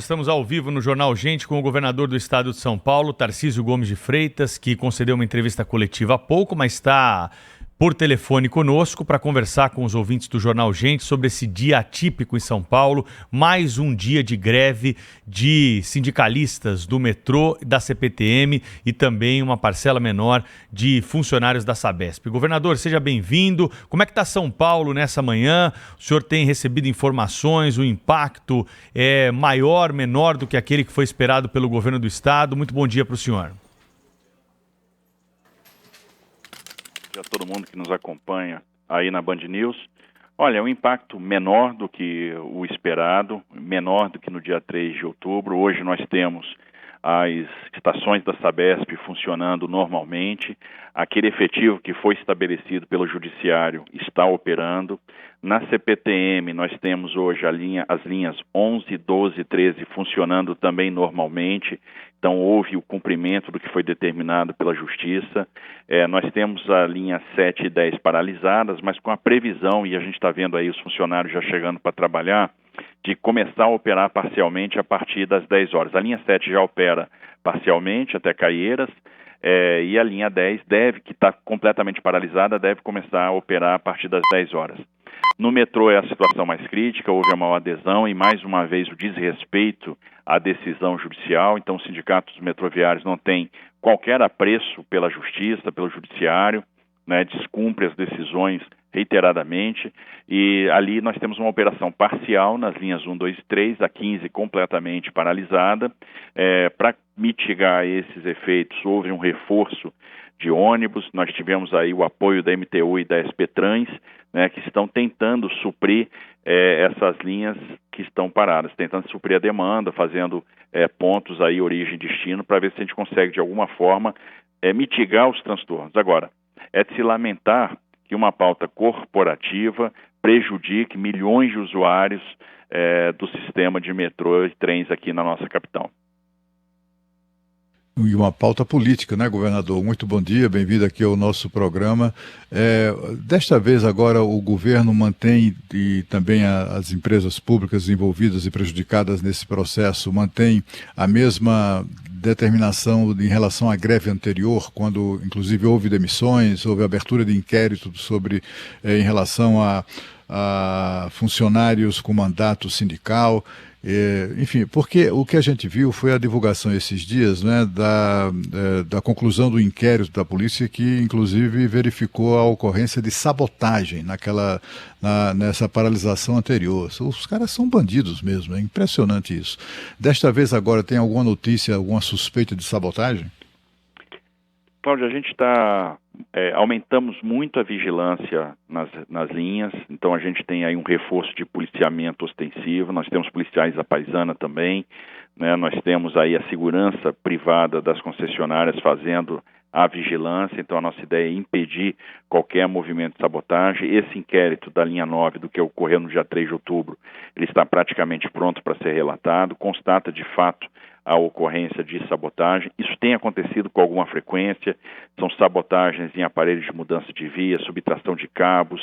estamos ao vivo no Jornal Gente com o governador do estado de São Paulo, Tarcísio Gomes de Freitas, que concedeu uma entrevista coletiva há pouco, mas está por telefone conosco para conversar com os ouvintes do Jornal Gente sobre esse dia atípico em São Paulo, mais um dia de greve de sindicalistas do metrô, da CPTM e também uma parcela menor de funcionários da Sabesp. Governador, seja bem-vindo. Como é que está São Paulo nessa manhã? O senhor tem recebido informações, o impacto é maior, menor do que aquele que foi esperado pelo governo do estado? Muito bom dia para o senhor. A todo mundo que nos acompanha aí na Band News. Olha, é um impacto menor do que o esperado, menor do que no dia 3 de outubro. Hoje nós temos as estações da Sabesp funcionando normalmente. Aquele efetivo que foi estabelecido pelo Judiciário está operando. Na CPTM nós temos hoje as linhas 11, 12 e 13 funcionando também normalmente. Então houve o cumprimento do que foi determinado pela Justiça. Nós temos a linha 7 e 10 paralisadas, mas com a previsão, e a gente está vendo aí os funcionários já chegando para trabalhar, de começar a operar parcialmente a partir das 10 horas. A linha 7 já opera parcialmente até Caieiras, e a linha 10 que está completamente paralisada, deve começar a operar a partir das 10 horas. No metrô é a situação mais crítica, houve a maior adesão e mais uma vez o desrespeito à decisão judicial. Então os sindicatos metroviários não têm qualquer apreço pela justiça, pelo judiciário, né, descumpre as decisões reiteradamente, e ali nós temos uma operação parcial nas linhas 1, 2 e 3, a 15 completamente paralisada. Para mitigar esses efeitos, houve um reforço de ônibus, nós tivemos aí o apoio da MTU e da SP-Trans, né, que estão tentando suprir essas linhas que estão paradas, tentando suprir a demanda, fazendo pontos aí, origem e destino, para ver se a gente consegue de alguma forma mitigar os transtornos. Agora, é de se lamentar que uma pauta corporativa prejudique milhões de usuários do sistema de metrô e trens aqui na nossa capital. E uma pauta política, né, governador? Muito bom dia, bem-vindo aqui ao nosso programa. Desta vez agora o governo mantém, e também as empresas públicas envolvidas e prejudicadas nesse processo, mantém a mesma determinação em relação à greve anterior, quando inclusive houve demissões, houve abertura de inquérito sobre em relação a funcionários com mandato sindical. Enfim, porque o que a gente viu foi a divulgação esses dias, né, da conclusão do inquérito da polícia, que inclusive verificou a ocorrência de sabotagem nessa paralisação anterior. Os caras são bandidos mesmo, é impressionante isso. Desta vez agora tem alguma notícia, alguma suspeita de sabotagem? Cláudio, a gente aumentamos muito a vigilância nas linhas, então a gente tem aí um reforço de policiamento ostensivo, nós temos policiais da paisana também, né, nós temos aí a segurança privada das concessionárias fazendo a vigilância, então a nossa ideia é impedir qualquer movimento de sabotagem. Esse inquérito da linha 9, do que ocorreu no dia 3 de outubro, ele está praticamente pronto para ser relatado, constata de fato a ocorrência de sabotagem. Isso tem acontecido com alguma frequência, são sabotagens em aparelhos de mudança de via, subtração de cabos,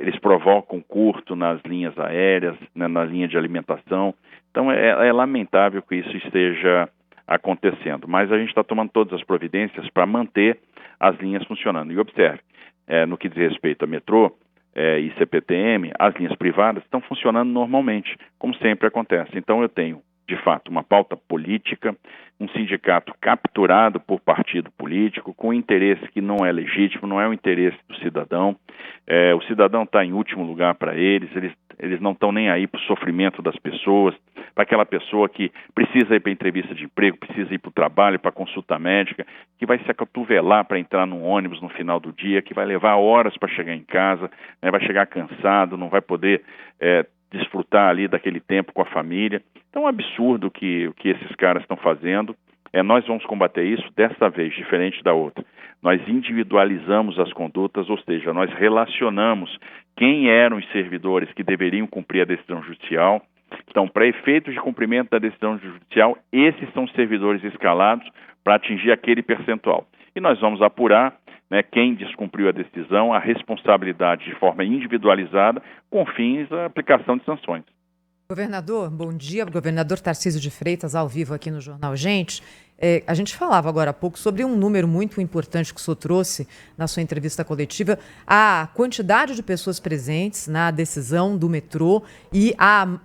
eles provocam curto nas linhas aéreas, né, na linha de alimentação. Então é lamentável que isso esteja acontecendo, mas a gente está tomando todas as providências para manter as linhas funcionando. E observe, no que diz respeito a metrô e CPTM, as linhas privadas estão funcionando normalmente, como sempre acontece. Então eu tenho, de fato, uma pauta política, um sindicato capturado por partido político, com interesse que não é legítimo, não é o interesse do cidadão. O cidadão está em último lugar para eles não estão nem aí para o sofrimento das pessoas, para aquela pessoa que precisa ir para entrevista de emprego, precisa ir para o trabalho, para consulta médica, que vai se acotovelar para entrar num ônibus no final do dia, que vai levar horas para chegar em casa, né, vai chegar cansado, não vai poder desfrutar ali daquele tempo com a família. Então é um absurdo o que esses caras estão fazendo. Nós vamos combater isso dessa vez, diferente da outra. Nós individualizamos as condutas, ou seja, nós relacionamos quem eram os servidores que deveriam cumprir a decisão judicial. Então, para efeitos de cumprimento da decisão judicial, esses são os servidores escalados para atingir aquele percentual. E nós vamos apurar, né, quem descumpriu a decisão, a responsabilidade de forma individualizada, com fins da aplicação de sanções. Governador, bom dia. Governador Tarcísio de Freitas, ao vivo aqui no Jornal Gente. A gente falava agora há pouco sobre um número muito importante que o senhor trouxe na sua entrevista coletiva, a quantidade de pessoas presentes na decisão do metrô e a,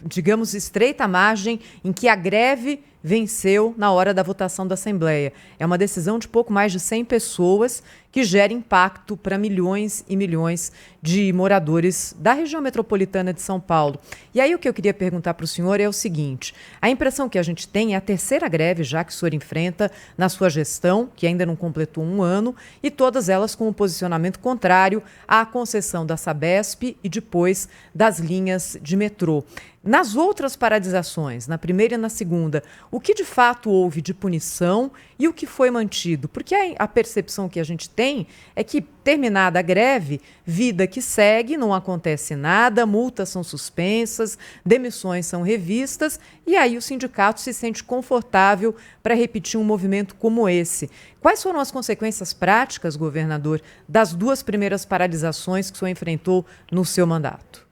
digamos, estreita margem em que a greve venceu na hora da votação da Assembleia. É uma decisão de pouco mais de 100 pessoas que gera impacto para milhões e milhões de moradores da região metropolitana de São Paulo. E aí o que eu queria perguntar para o senhor é o seguinte: a impressão que a gente tem é a terceira greve já que o senhor enfrenta na sua gestão, que ainda não completou um ano, e todas elas com um posicionamento contrário à concessão da Sabesp e depois das linhas de metrô. Nas outras paralisações, na primeira e na segunda, o que de fato houve de punição e o que foi mantido? Porque a percepção que a gente tem é que, terminada a greve, vida que segue, não acontece nada, multas são suspensas, demissões são revistas e aí o sindicato se sente confortável para repetir um movimento como esse. Quais foram as consequências práticas, governador, das duas primeiras paralisações que o senhor enfrentou no seu mandato?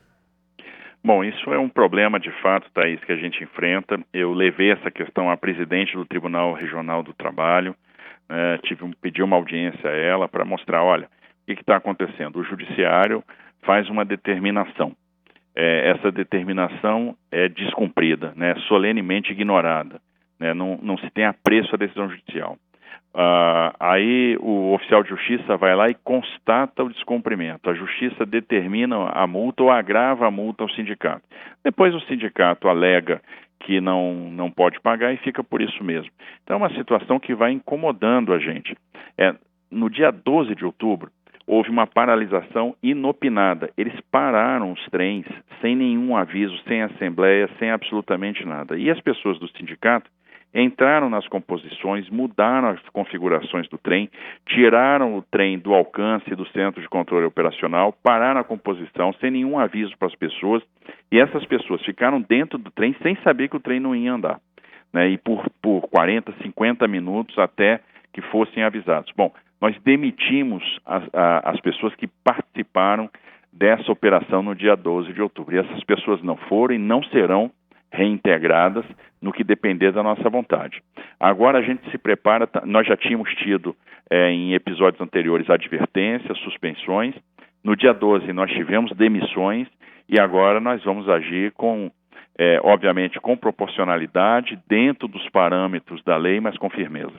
Bom, isso é um problema de fato, Thaís, que a gente enfrenta. Eu levei essa questão à presidente do Tribunal Regional do Trabalho, pedi uma audiência a ela para mostrar, olha, o que está acontecendo? O judiciário faz uma determinação. Essa determinação é descumprida, solenemente ignorada. Não se tem apreço à decisão judicial. Aí o oficial de justiça vai lá e constata o descumprimento. A justiça determina a multa ou agrava a multa ao sindicato. Depois o sindicato alega que não pode pagar e fica por isso mesmo. Então é uma situação que vai incomodando a gente. No dia 12 de outubro, houve uma paralisação inopinada. Eles pararam os trens sem nenhum aviso, sem assembleia, sem absolutamente nada. E as pessoas do sindicato entraram nas composições, mudaram as configurações do trem, tiraram o trem do alcance do centro de controle operacional, pararam a composição sem nenhum aviso para as pessoas, e essas pessoas ficaram dentro do trem sem saber que o trem não ia andar, e por 40, 50 minutos até que fossem avisados. Bom, nós demitimos as pessoas que participaram dessa operação no dia 12 de outubro, e essas pessoas não foram e não serão reintegradas no que depender da nossa vontade. Agora a gente se prepara, nós já tínhamos tido em episódios anteriores advertências, suspensões, no dia 12 nós tivemos demissões e agora nós vamos agir obviamente com proporcionalidade, dentro dos parâmetros da lei, mas com firmeza.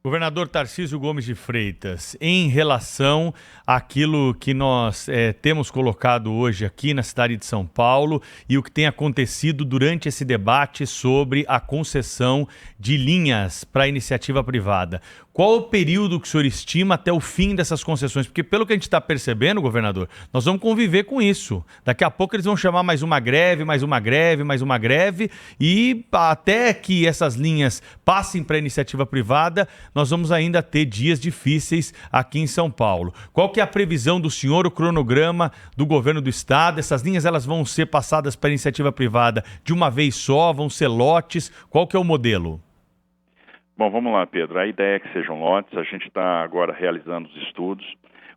Governador Tarcísio Gomes de Freitas, em relação àquilo que nós temos colocado hoje aqui na cidade de São Paulo e o que tem acontecido durante esse debate sobre a concessão de linhas para a iniciativa privada, qual o período que o senhor estima até o fim dessas concessões? Porque pelo que a gente está percebendo, governador, nós vamos conviver com isso. Daqui a pouco eles vão chamar mais uma greve, mais uma greve, mais uma greve e até que essas linhas passem para a iniciativa privada, nós vamos ainda ter dias difíceis aqui em São Paulo. Qual que é a previsão do senhor, o cronograma do governo do estado? Essas linhas elas vão ser passadas para a iniciativa privada de uma vez só, vão ser lotes? Qual que é o modelo? Bom, vamos lá, Pedro. A ideia é que sejam lotes. A gente está agora realizando os estudos.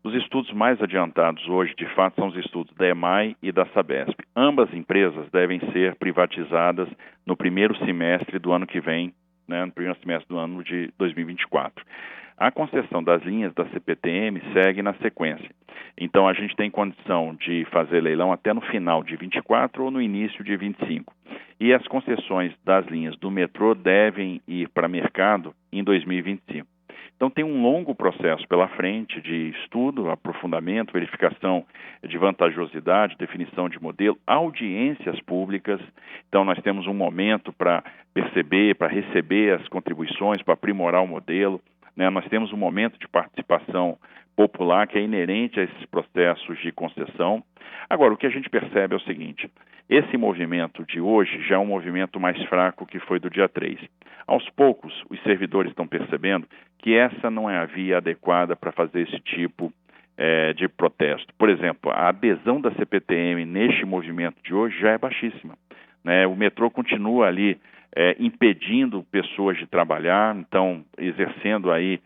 Os estudos mais adiantados hoje, de fato, são os estudos da EMAI e da Sabesp. Ambas empresas devem ser privatizadas no primeiro semestre do ano que vem, no primeiro semestre do ano de 2024. A concessão das linhas da CPTM segue na sequência. Então, a gente tem condição de fazer leilão até no final de 24 ou no início de 25. E as concessões das linhas do metrô devem ir para mercado em 2025. Então, tem um longo processo pela frente de estudo, aprofundamento, verificação de vantajosidade, definição de modelo, audiências públicas. Então, nós temos um momento para perceber, para receber as contribuições, para aprimorar o modelo. Nós temos um momento de participação popular que é inerente a esses processos de concessão. Agora, o que a gente percebe é o seguinte: esse movimento de hoje já é um movimento mais fraco que foi do dia 3. Aos poucos, os servidores estão percebendo que essa não é a via adequada para fazer esse tipo de protesto. Por exemplo, a adesão da CPTM neste movimento de hoje já é baixíssima. O metrô continua ali impedindo pessoas de trabalhar, então exercendo aí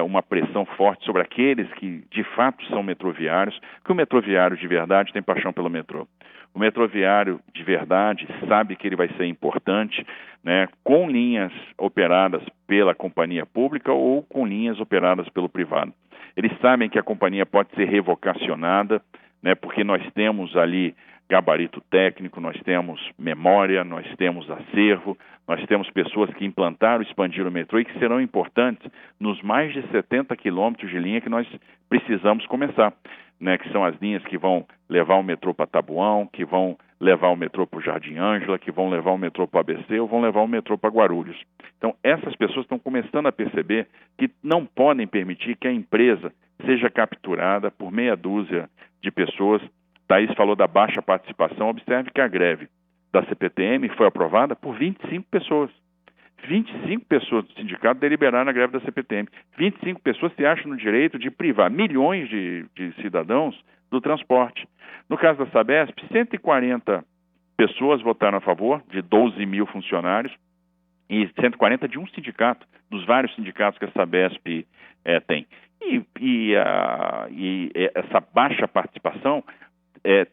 uma pressão forte sobre aqueles que de fato são metroviários, que o metroviário de verdade tem paixão pelo metrô. O metroviário de verdade sabe que ele vai ser importante, né, com linhas operadas pela companhia pública ou com linhas operadas pelo privado. Eles sabem que a companhia pode ser revocacionada, né, porque nós temos ali gabarito técnico, nós temos memória, nós temos acervo, nós temos pessoas que implantaram e expandiram o metrô e que serão importantes nos mais de 70 quilômetros de linha que nós precisamos começar, né, que são as linhas que vão levar o metrô para Taboão, que vão levar o metrô para o Jardim Ângela, que vão levar o metrô para o ABC ou vão levar o metrô para Guarulhos. Então, essas pessoas estão começando a perceber que não podem permitir que a empresa seja capturada por meia dúzia de pessoas. Thaís falou da baixa participação. Observe que a greve da CPTM foi aprovada por 25 pessoas. 25 pessoas do sindicato deliberaram a greve da CPTM. 25 pessoas se acham no direito de privar milhões de cidadãos do transporte. No caso da Sabesp, 140 pessoas votaram a favor, de 12 mil funcionários, e 140 de um sindicato, dos vários sindicatos que a Sabesp tem. E essa baixa participação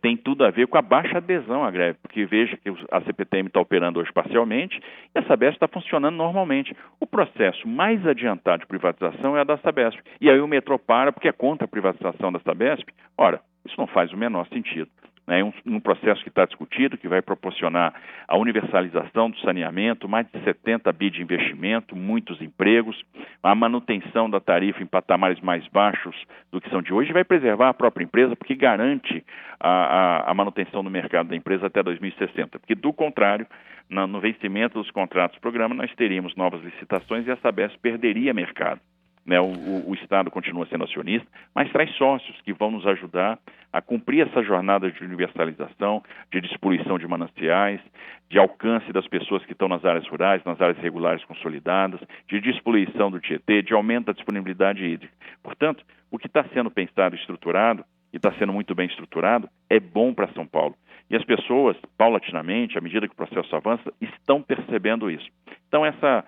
tem tudo a ver com a baixa adesão à greve, porque veja que a CPTM está operando hoje parcialmente e a Sabesp está funcionando normalmente. O processo mais adiantado de privatização é a da Sabesp. E aí o metrô para porque é contra a privatização da Sabesp. Ora, isso não faz o menor sentido. É um processo que está discutido, que vai proporcionar a universalização do saneamento, mais de 70 bi de investimento, muitos empregos, a manutenção da tarifa em patamares mais baixos do que são de hoje, vai preservar a própria empresa, porque garante a manutenção do mercado da empresa até 2060. Porque, do contrário, no vencimento dos contratos do programa, nós teríamos novas licitações e a Sabesp perderia mercado. Né, o Estado continua sendo acionista, mas traz sócios que vão nos ajudar a cumprir essa jornada de universalização, de despoluição de mananciais, de alcance das pessoas que estão nas áreas rurais, nas áreas regulares consolidadas, de despoluição do Tietê, de aumento da disponibilidade hídrica. Portanto, o que está sendo pensado e estruturado, e está sendo muito bem estruturado, é bom para São Paulo. E as pessoas, paulatinamente, à medida que o processo avança, estão percebendo isso. Então, essa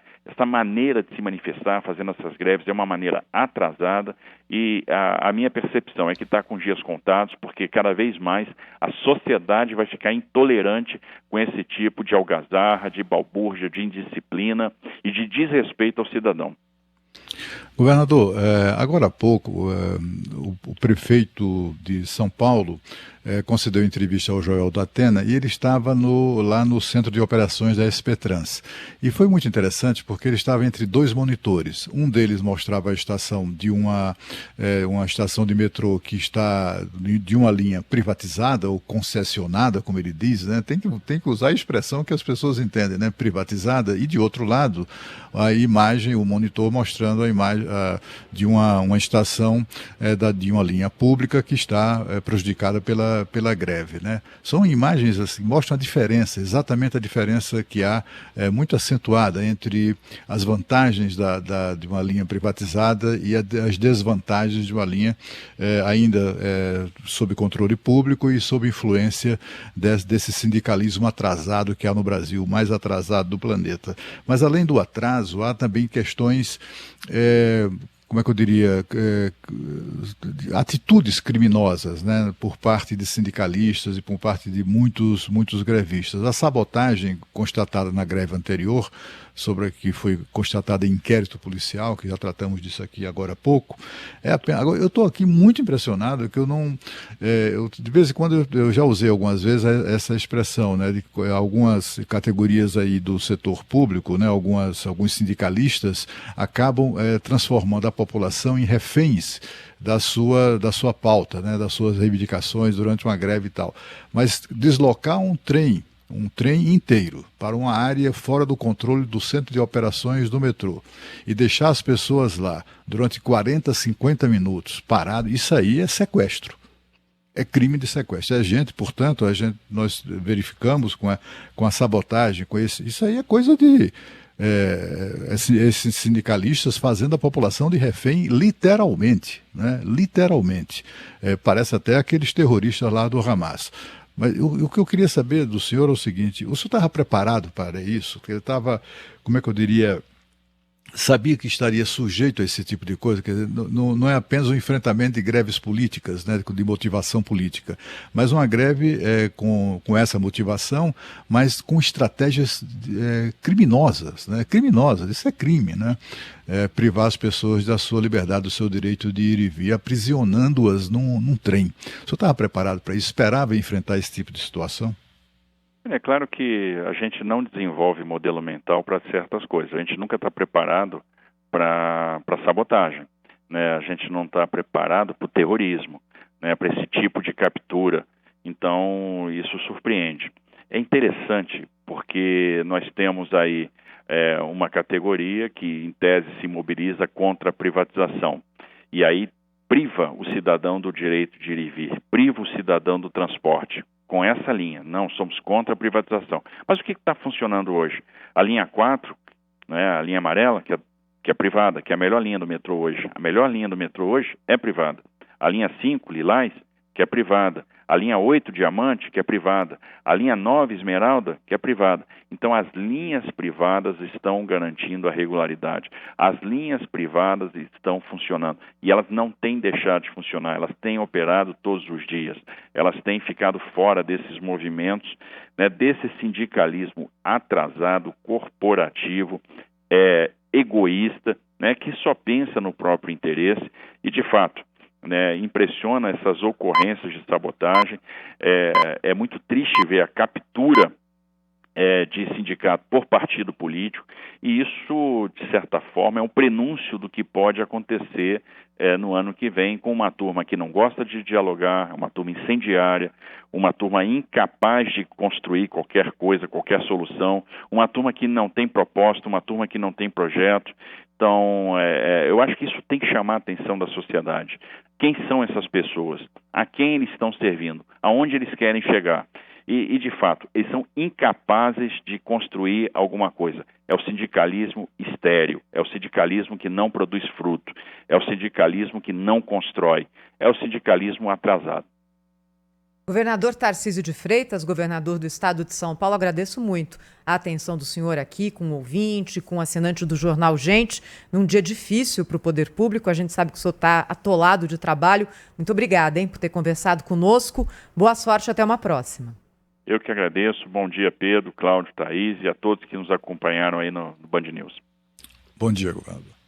maneira de se manifestar, fazendo essas greves, é uma maneira atrasada e a minha percepção é que está com dias contados, porque cada vez mais a sociedade vai ficar intolerante com esse tipo de algazarra, de balbúrdia, de indisciplina e de desrespeito ao cidadão. Governador, agora há pouco, o prefeito de São Paulo concedeu entrevista ao Joel da Atena e ele estava lá no centro de operações da SP Trans. E foi muito interessante porque ele estava entre dois monitores. Um deles mostrava a estação de uma estação de metrô que está de uma linha privatizada ou concessionada, como ele diz, né? Tem que usar a expressão que as pessoas entendem, né? Privatizada. E de outro lado, a imagem, o monitor mostrando a imagem de uma estação de uma linha pública que está prejudicada pela greve, né? São imagens assim, mostram a diferença, exatamente a diferença que há muito acentuada entre as vantagens de uma linha privatizada e as desvantagens de uma linha ainda sob controle público e sob influência desse sindicalismo atrasado que há no Brasil, o mais atrasado do planeta. Mas além do atraso, há também questões como é que eu diria, atitudes criminosas, né, por parte de sindicalistas e por parte de muitos agrevistas. A sabotagem constatada na greve anterior, sobre a que foi constatada em inquérito policial, que já tratamos disso aqui agora há pouco, agora, eu estou aqui muito impressionado, que de vez em quando eu já usei algumas vezes essa expressão, né, de algumas categorias aí do setor público, né, alguns sindicalistas acabam transformando a população em reféns da sua pauta, né, das suas reivindicações durante uma greve e tal. Mas deslocar um trem inteiro para uma área fora do controle do centro de operações do metrô e deixar as pessoas lá durante 40, 50 minutos parado, isso aí é sequestro. É crime de sequestro. Portanto, nós verificamos com a sabotagem, isso aí é coisa de esses sindicalistas fazendo a população de refém literalmente, né? Literalmente. Parece até aqueles terroristas lá do Hamas. Mas o que eu queria saber do senhor é o seguinte: o senhor estava preparado para isso? Porque ele estava, como é que eu diria, sabia que estaria sujeito a esse tipo de coisa, quer dizer, não é apenas um enfrentamento de greves políticas, né, de motivação política, mas uma greve com essa motivação, mas com estratégias criminosas, né, criminosas, isso é crime, né, privar as pessoas da sua liberdade, do seu direito de ir e vir, aprisionando-as num trem. O senhor estava preparado para isso? Esperava enfrentar esse tipo de situação? É claro que a gente não desenvolve modelo mental para certas coisas. A gente nunca está preparado para sabotagem, né? A gente não está preparado para o terrorismo, né? Para esse tipo de captura. Então, isso surpreende. É interessante porque nós temos aí uma categoria que, em tese, se mobiliza contra a privatização. E aí priva o cidadão do direito de ir e vir, priva o cidadão do transporte. Com essa linha, não, somos contra a privatização. Mas o que está funcionando hoje? A linha 4, né, a linha amarela, que é privada, que é a melhor linha do metrô hoje. A melhor linha do metrô hoje é privada. A linha 5, Lilás, que é privada. A linha 8, Diamante, que é privada. A linha 9, Esmeralda, que é privada. Então, as linhas privadas estão garantindo a regularidade. As linhas privadas estão funcionando. E elas não têm deixado de funcionar. Elas têm operado todos os dias. Elas têm ficado fora desses movimentos, né, desse sindicalismo atrasado, corporativo, egoísta, né, que só pensa no próprio interesse. E, de fato, né, impressiona essas ocorrências de sabotagem. É muito triste ver a captura de sindicato por partido político, e isso, de certa forma, é um prenúncio do que pode acontecer no ano que vem com uma turma que não gosta de dialogar, uma turma incendiária, uma turma incapaz de construir qualquer coisa, qualquer solução, uma turma que não tem propósito, uma turma que não tem projeto. Então, eu acho que isso tem que chamar a atenção da sociedade. Quem são essas pessoas? A quem eles estão servindo? Aonde eles querem chegar? E, de fato, eles são incapazes de construir alguma coisa. É o sindicalismo estéril, é o sindicalismo que não produz fruto, é o sindicalismo que não constrói, é o sindicalismo atrasado. Governador Tarcísio de Freitas, governador do estado de São Paulo, agradeço muito a atenção do senhor aqui, com o ouvinte, com o assinante do Jornal Gente, num dia difícil para o poder público. A gente sabe que o senhor está atolado de trabalho. Muito obrigada, por ter conversado conosco. Boa sorte, até uma próxima. Eu que agradeço. Bom dia, Pedro, Cláudio, Thaís e a todos que nos acompanharam aí no Band News. Bom dia, governador.